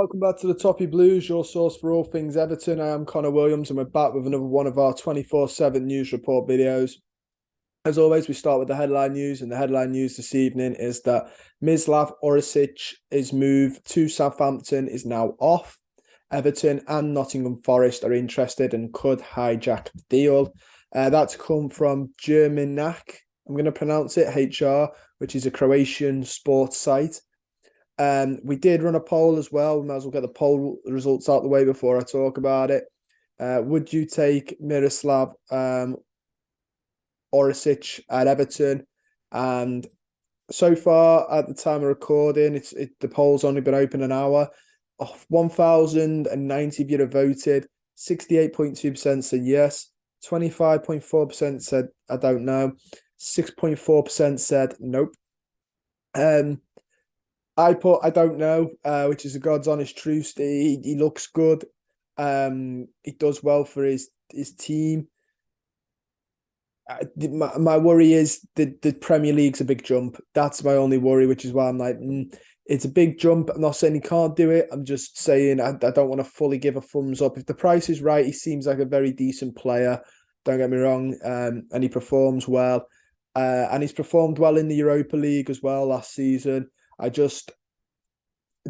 welcome back to the Toffee Blues, your source for all things Everton. I am Connor Williams and we're back with another one of our 24/7 news report videos. As always, we start with the headline news, and the headline news this evening is that Mislav Oršić's move to Southampton is now off. Everton and Nottingham Forest are interested and could hijack the deal. That's come from Germanak, I'm going to pronounce it, HR, which is a Croatian sports site. We did run a poll as well. We might as well get the poll results out the way before I talk about it. Would you take Miroslav Orsic at Everton? And so far, at the time of recording, the poll's only been open an hour. 1,090 of you have voted. 68.2% said yes. 25.4% said I don't know. 6.4% said nope. I put I don't know, which is a God's honest truth. He looks good. He does well for his team. My worry is the Premier League's a big jump. That's my only worry, which is why I'm like, it's a big jump. I'm not saying he can't do it. I'm just saying I don't want to fully give a thumbs up. If the price is right, he seems like a very decent player. Don't get me wrong. And he performs well. And he's performed well in the Europa League as well last season. I just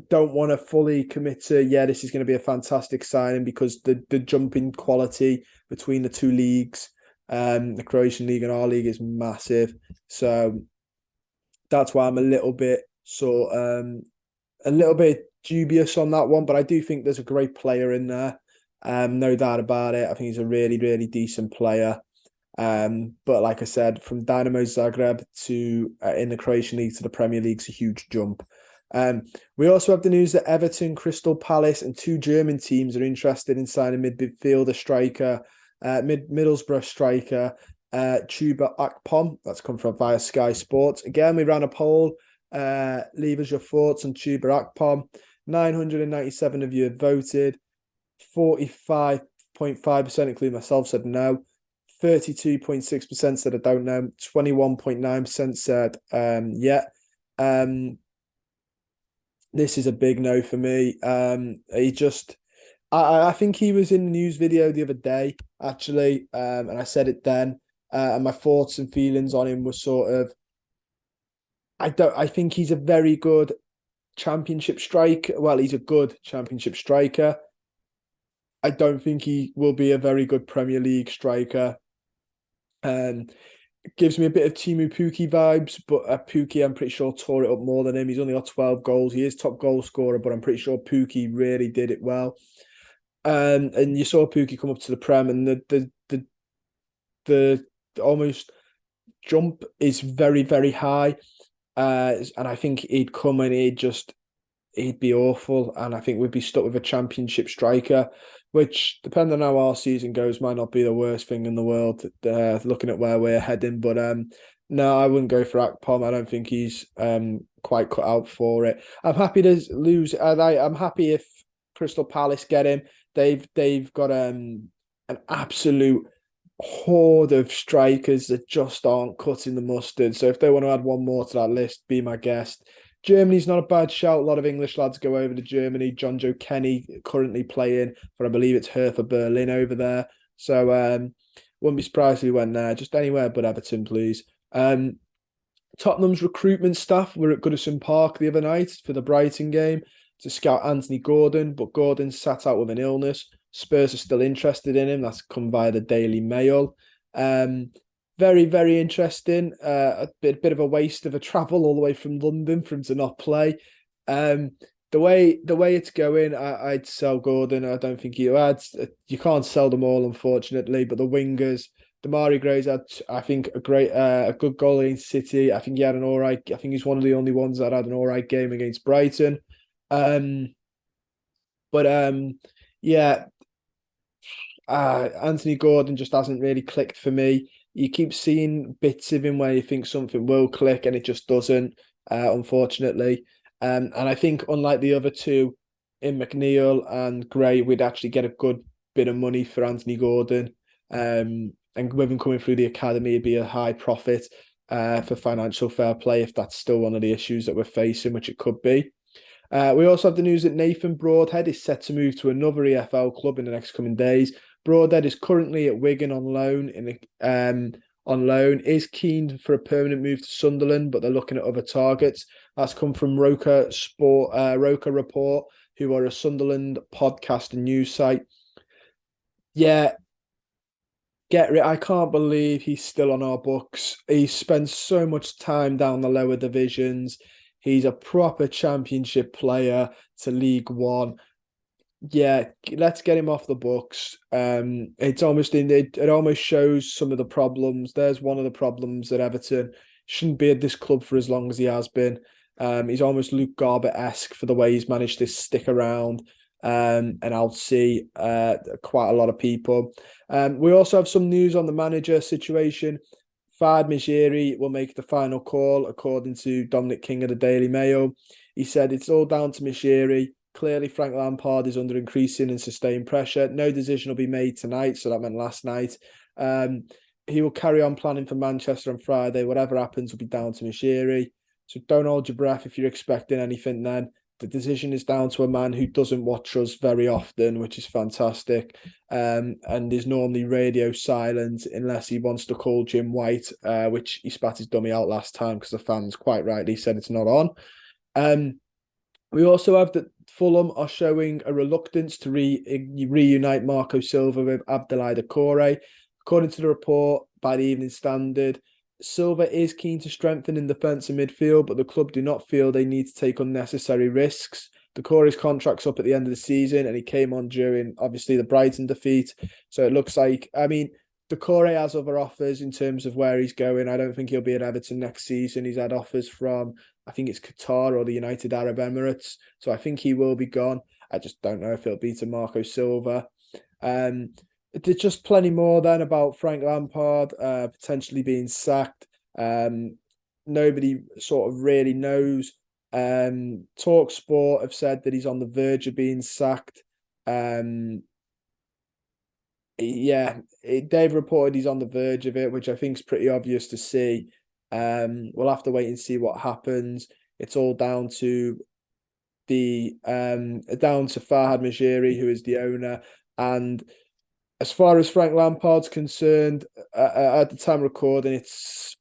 don't want to fully commit to, this is going to be a fantastic signing, because the jump in quality between the two leagues, the Croatian league and our league, is massive. So that's why I'm a little bit dubious on that one. But I do think there's a great player in there. No doubt about it. I think he's a really, really decent player. But like I said, from Dynamo Zagreb to in the Croatian league to the Premier League is a huge jump. We also have the news that Everton, Crystal Palace and two German teams are interested in signing midfielder striker, Middlesbrough striker, Chuba Akpom. That's come from via Sky Sports. Again, we ran a poll. Leave us your thoughts on Chuba Akpom. 997 of you have voted. 45.5%, including myself, said no. 32.6% said I don't know. 21.9% said yeah. This is a big no for me. I think he was in the news video the other day, actually, and I said it then. And my thoughts and feelings on him were sort of, I think he's a very good championship striker. Well, he's a good championship striker. I don't think he will be a very good Premier League striker. Gives me a bit of Timu Pukki vibes, but Pukki, I'm pretty sure, tore it up more than him. He's only got 12 goals. He is top goal scorer, but I'm pretty sure Pukki really did it well. And you saw Pukki come up to the Prem, and the almost jump is very, very high. And I think he'd come and he'd be awful. And I think we'd be stuck with a championship striker, which, depending on how our season goes, might not be the worst thing in the world, looking at where we're heading. But no, I wouldn't go for Akpom. I don't think he's quite cut out for it. I'm happy to lose. I'm happy if Crystal Palace get him. They've got an absolute horde of strikers that just aren't cutting the mustard. So if they want to add one more to that list, be my guest. Germany's not a bad shout. A lot of English lads go over to Germany. John Joe Kenny currently playing for, I believe it's Hertha Berlin over there. So wouldn't be surprised if he went there. Just anywhere but Everton, please. Tottenham's recruitment staff were at Goodison Park the other night for the Brighton game to scout Anthony Gordon, but Gordon sat out with an illness. Spurs are still interested in him. That's come via the Daily Mail. Very, very interesting. A bit of a waste of a travel all the way from London for him to not play. The way it's going, I'd sell Gordon. I don't think you can't sell them all, unfortunately. But the wingers, Damari Gray's had, I think, a good goal against City. I think he had an all right. I think he's one of the only ones that had an all right game against Brighton. Anthony Gordon just hasn't really clicked for me. You keep seeing bits of him where you think something will click and it just doesn't, unfortunately. And I think, unlike the other two, in McNeil and Gray, we'd actually get a good bit of money for Anthony Gordon. And with him coming through the academy, it'd be a high profit for financial fair play, if that's still one of the issues that we're facing, which it could be. We also have the news that Nathan Broadhead is set to move to another EFL club in the next coming days. Broadhead is currently at Wigan on loan. Is keen for a permanent move to Sunderland, but they're looking at other targets. That's come from Roker Report, who are a Sunderland podcast and news site. Yeah, I can't believe he's still on our books. He spends so much time down the lower divisions. He's a proper championship player to League One. Yeah, let's get him off the books. It almost shows some of the problems. There's one of the problems that Everton shouldn't be at this club for as long as he has been. He's almost Luke Garbutt-esque for the way he's managed to stick around. And I'll see quite a lot of people. We also have some news on the manager situation. Farhad Moshiri will make the final call, according to Dominic King of the Daily Mail. He said it's all down to Moshiri. Clearly, Frank Lampard is under increasing and sustained pressure. No decision will be made tonight, so that meant last night. He will carry on planning for Manchester on Friday. Whatever happens will be down to Moshiri. So don't hold your breath if you're expecting anything then. The decision is down to a man who doesn't watch us very often, which is fantastic. And is normally radio silent unless he wants to call Jim White, which he spat his dummy out last time because the fans quite rightly said it's not on. We also have that Fulham are showing a reluctance to reunite Marco Silva with Abdoulaye Doucouré. According to the report by the Evening Standard, Silva is keen to strengthen in defence and midfield, but the club do not feel they need to take unnecessary risks. Doucouré's contract's up at the end of the season, and he came on during, obviously, the Brighton defeat. So it looks like, Doucouré has other offers in terms of where he's going. I don't think he'll be at Everton next season. He's had offers from, I think it's Qatar or the United Arab Emirates. So I think he will be gone. I just don't know if it'll be to Marco Silva. There's just plenty more then about Frank Lampard potentially being sacked. Nobody sort of really knows. TalkSport have said that he's on the verge of being sacked. They've reported he's on the verge of it, which I think is pretty obvious to see. We'll have to wait and see what happens. It's all down to Farhad Moshiri, who is the owner. And as far as Frank Lampard's concerned, at the time of recording, it's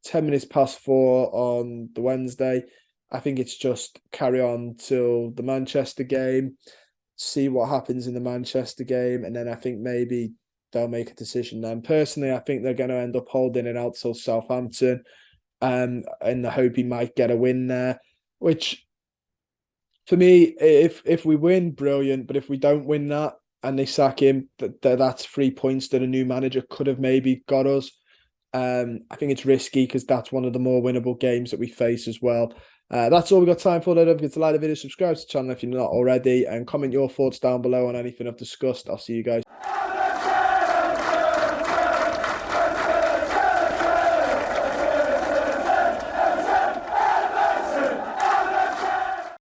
10 minutes past 4 on the Wednesday. I think it's just carry on till the Manchester game, see what happens in the Manchester game, and then I think maybe they'll make a decision then. Personally, I think they're going to end up holding it out till Southampton, in the hope he might get a win there, which for me, if we win, brilliant. But if we don't win that and they sack him, that's 3 points that a new manager could have maybe got us. I think it's risky because that's one of the more winnable games that we face as well. That's all we've got time for. Don't forget to like the video, subscribe to the channel if you're not already, and comment your thoughts down below on anything I've discussed. I'll see you guys.